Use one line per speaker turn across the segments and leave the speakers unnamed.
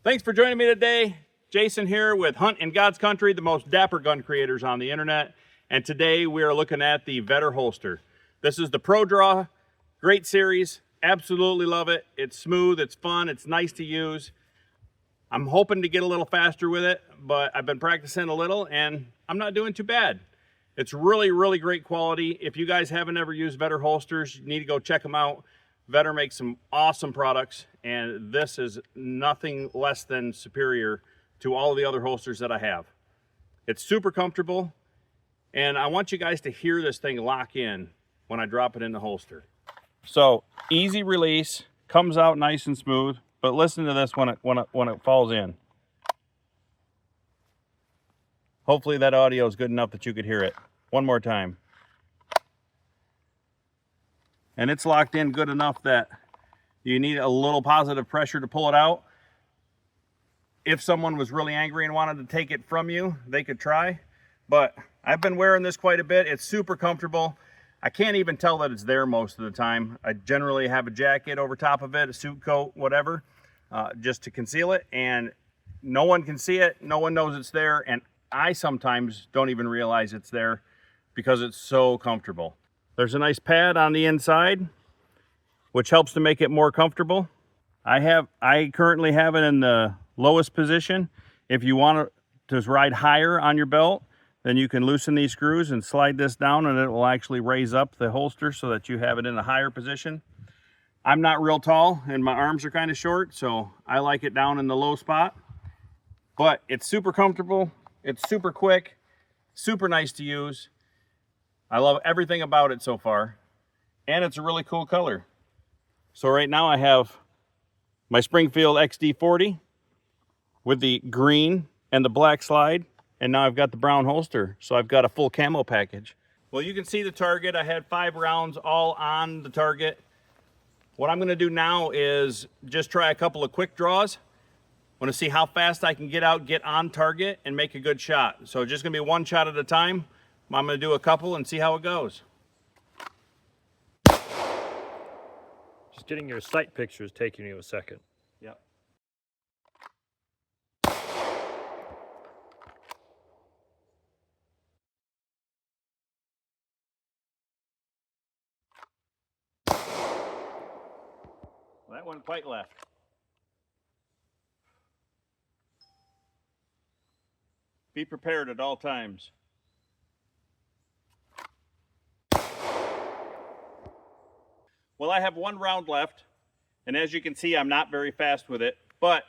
Thanks for joining me today. Jason here with Hunt in God's Country, the most dapper gun creators on the internet. And today we are looking at the Vedder holster. This is the Pro Draw, great series, absolutely love it. It's smooth, it's fun, it's nice to use. I'm hoping to get a little faster with it, but I've been practicing a little and I'm not doing too bad. It's really, really great quality. If you guys haven't ever used Vedder holsters, you need to go check them out. Vedder makes some awesome products, and this is nothing less than superior to all of the other holsters that I have. It's super comfortable, and I want you guys to hear this thing lock in when I drop it in the holster. So easy release, comes out nice and smooth, but listen to this when it falls in. Hopefully that audio is good enough that you could hear it. One more time. And it's locked in good enough that you need a little positive pressure to pull it out. If someone was really angry and wanted to take it from you, they could try. But I've been wearing this quite a bit. It's super comfortable. I can't even tell that it's there most of the time. I generally have a jacket over top of it, a suit coat, whatever, just to conceal it. And no one can see it. No one knows it's there. And I sometimes don't even realize it's there because it's so comfortable. There's a nice pad on the inside, which helps to make it more comfortable. I currently have it in the lowest position. If you want to ride higher on your belt, then you can loosen these screws and slide this down, and it will actually raise up the holster so that you have it in a higher position. I'm not real tall and my arms are kind of short, so I like it down in the low spot. But it's super comfortable, it's super quick, super nice to use. I love everything about it so far, and it's a really cool color. So right now I have my Springfield XD40 with the green and the black slide, and now I've got the brown holster, so I've got a full camo package. Well, you can see the target. I had 5 rounds all on the target. What I'm gonna do now is just try a couple of quick draws. I wanna see how fast I can get out, get on target, and make a good shot. So just gonna be one shot at a time. I'm going to do a couple and see how it goes.
Just getting your sight picture is taking you a second.
Yep. Well, that went quite left. Be prepared at all times. Well, I have 1 round left, and as you can see, I'm not very fast with it, but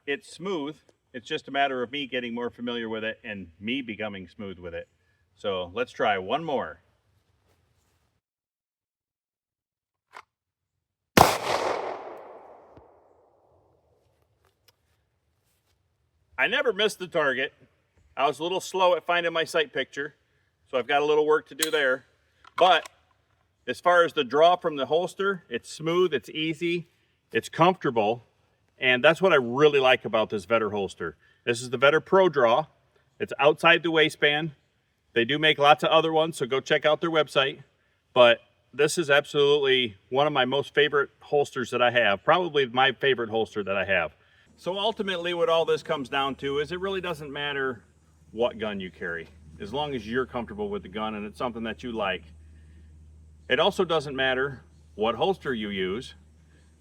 it's smooth. It's just a matter of me getting more familiar with it and me becoming smooth with it. So let's try one more. I never missed the target. I was a little slow at finding my sight picture, so I've got a little work to do there. But as far as the draw from the holster, it's smooth, it's easy, it's comfortable, and that's what I really like about this Vedder holster. This is the Vedder Pro Draw. It's outside the waistband. They do make lots of other ones, so go check out their website. But this is absolutely one of my most favorite holsters that I have, probably my favorite holster that I have. So ultimately what all this comes down to is it really doesn't matter what gun you carry, as long as you're comfortable with the gun and it's something that you like. It also doesn't matter what holster you use,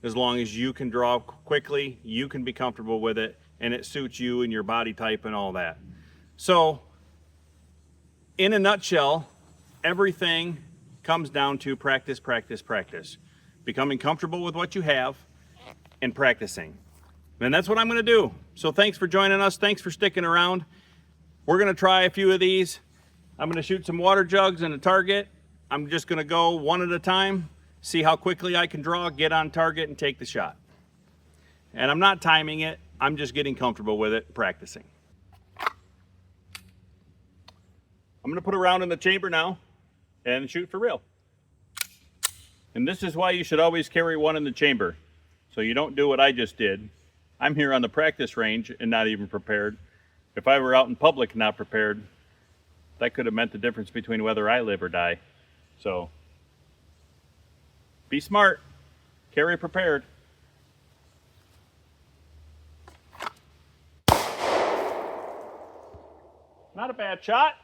as long as you can draw quickly, you can be comfortable with it, and it suits you and your body type and all that. So, in a nutshell, everything comes down to practice, practice, practice. Becoming comfortable with what you have and practicing. And that's what I'm gonna do. So thanks for joining us, thanks for sticking around. We're gonna try a few of these. I'm gonna shoot some water jugs and a target. I'm just gonna go one at a time, see how quickly I can draw, get on target, and take the shot. And I'm not timing it, I'm just getting comfortable with it, practicing. I'm gonna put a round in the chamber now and shoot for real. And this is why you should always carry one in the chamber, so you don't do what I just did. I'm here on the practice range and not even prepared. If I were out in public not prepared, that could have meant the difference between whether I live or die. So be smart, carry prepared. Not a bad shot.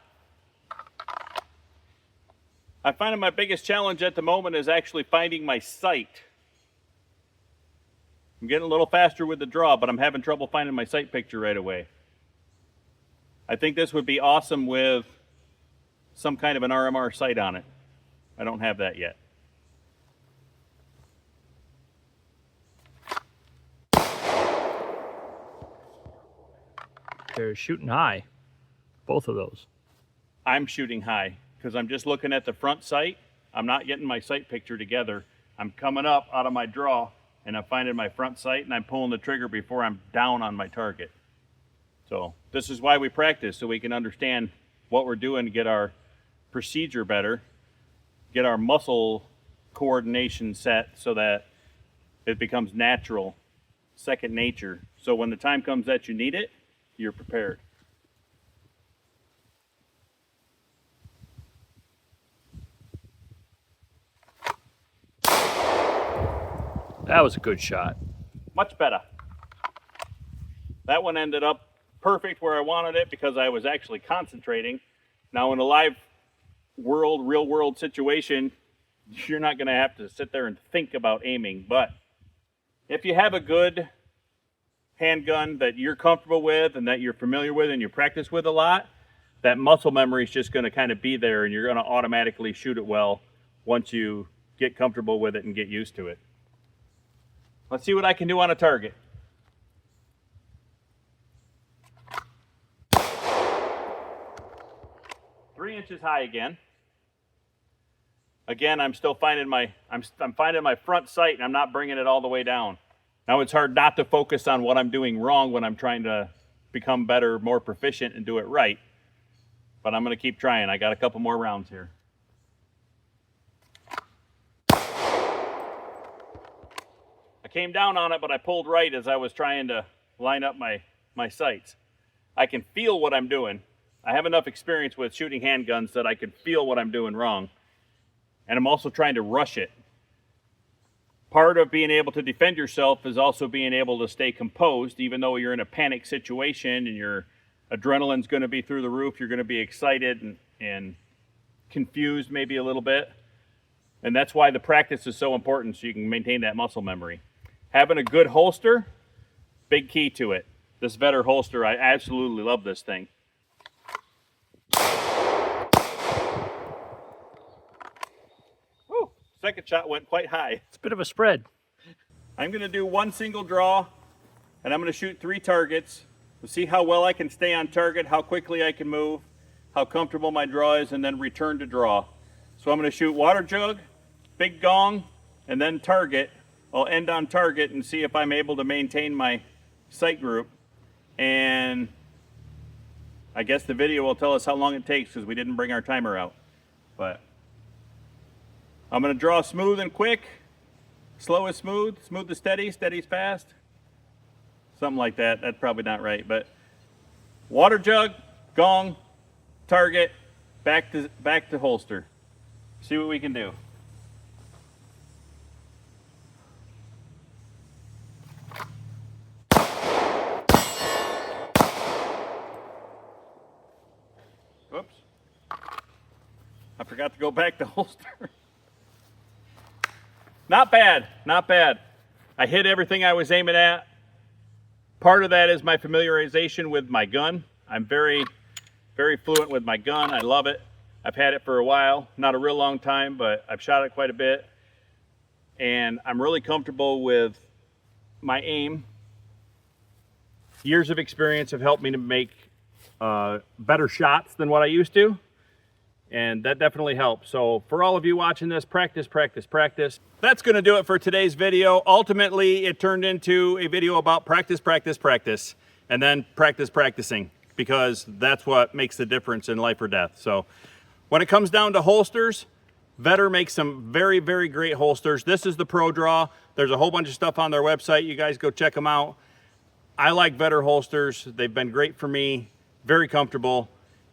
I find that my biggest challenge at the moment is actually finding my sight. I'm getting a little faster with the draw, but I'm having trouble finding my sight picture right away. I think this would be awesome with some kind of an RMR sight on it. I don't have that yet.
They're shooting high, both of those.
I'm shooting high because I'm just looking at the front sight. I'm not getting my sight picture together. I'm coming up out of my draw and I'm finding my front sight and I'm pulling the trigger before I'm down on my target. So this is why we practice, so we can understand what we're doing to get our procedure better, get our muscle coordination set so that it becomes natural, second nature. So when the time comes that you need it, you're prepared.
That was a good shot.
Much better. That one ended up perfect where I wanted it because I was actually concentrating. Now in a live world, real world situation, you're not going to have to sit there and think about aiming. But if you have a good handgun that you're comfortable with and that you're familiar with and you practice with a lot, that muscle memory is just going to kind of be there and you're going to automatically shoot it well once you get comfortable with it and get used to it. Let's see what I can do on a target. Three inches high again. Again, I'm still finding I'm finding my front sight and I'm not bringing it all the way down. Now it's hard not to focus on what I'm doing wrong when I'm trying to become better, more proficient and do it right. But I'm going to keep trying. I got a couple more rounds here. I came down on it, but I pulled right as I was trying to line up my sights. I can feel what I'm doing. I have enough experience with shooting handguns that I can feel what I'm doing wrong. And I'm also trying to rush it. Part of being able to defend yourself is also being able to stay composed, even though you're in a panic situation and your adrenaline's going to be through the roof. You're going to be excited and confused maybe a little bit. And that's why the practice is so important, so you can maintain that muscle memory. Having a good holster, big key to it. This Vedder holster, I absolutely love this thing. Woo, second shot went quite high.
It's a bit of a spread.
I'm going to do one single draw, and I'm going to shoot 3 targets. We'll see how well I can stay on target, how quickly I can move, how comfortable my draw is, and then return to draw. So I'm going to shoot water jug, big gong, and then target. I'll end on target and see if I'm able to maintain my sight group. And I guess the video will tell us how long it takes because we didn't bring our timer out. But I'm going to draw smooth and quick. Slow is smooth, smooth is steady, steady is fast. Something like that. That's probably not right. But water jug, gong, target, back to holster. See what we can do. Whoops. I forgot to go back to holster. Not bad, not bad. I hit everything I was aiming at. Part of that is my familiarization with my gun. I'm very, very fluent with my gun. I love it. I've had it for a while, not a real long time, but I've shot it quite a bit. And I'm really comfortable with my aim. Years of experience have helped me to make better shots than what I used to. And that definitely helps. So for all of you watching this, practice, practice, practice. That's going to do it for today's video. Ultimately, it turned into a video about practice, practice, practice, and then practice practicing, because that's what makes the difference in life or death. So when it comes down to holsters, Vedder makes some very, very great holsters. This is the Pro Draw. There's a whole bunch of stuff on their website. You guys go check them out. I like Vedder holsters. They've been great for me, very comfortable,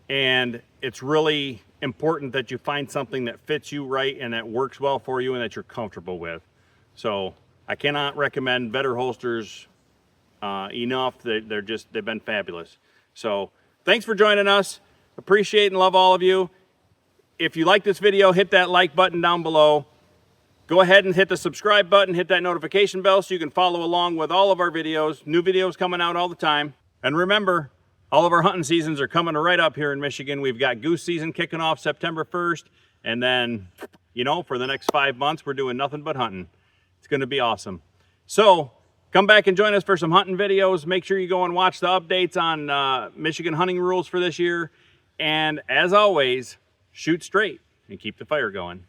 and it's really important that you find something that fits you right and that works well for you and that you're comfortable with. So I cannot recommend Vedder holsters enough. They've been fabulous. So thanks for joining us. Appreciate and love all of you. If you like this video, hit that like button down below. Go ahead and hit the subscribe button, hit that notification bell so you can follow along with all of our videos. New videos coming out all the time. And remember, all of our hunting seasons are coming right up here in Michigan. We've got goose season kicking off September 1st. And then, you know, for the next 5 months, we're doing nothing but hunting. It's going to be awesome. So come back and join us for some hunting videos. Make sure you go and watch the updates on Michigan hunting rules for this year. And as always, shoot straight and keep the fire going.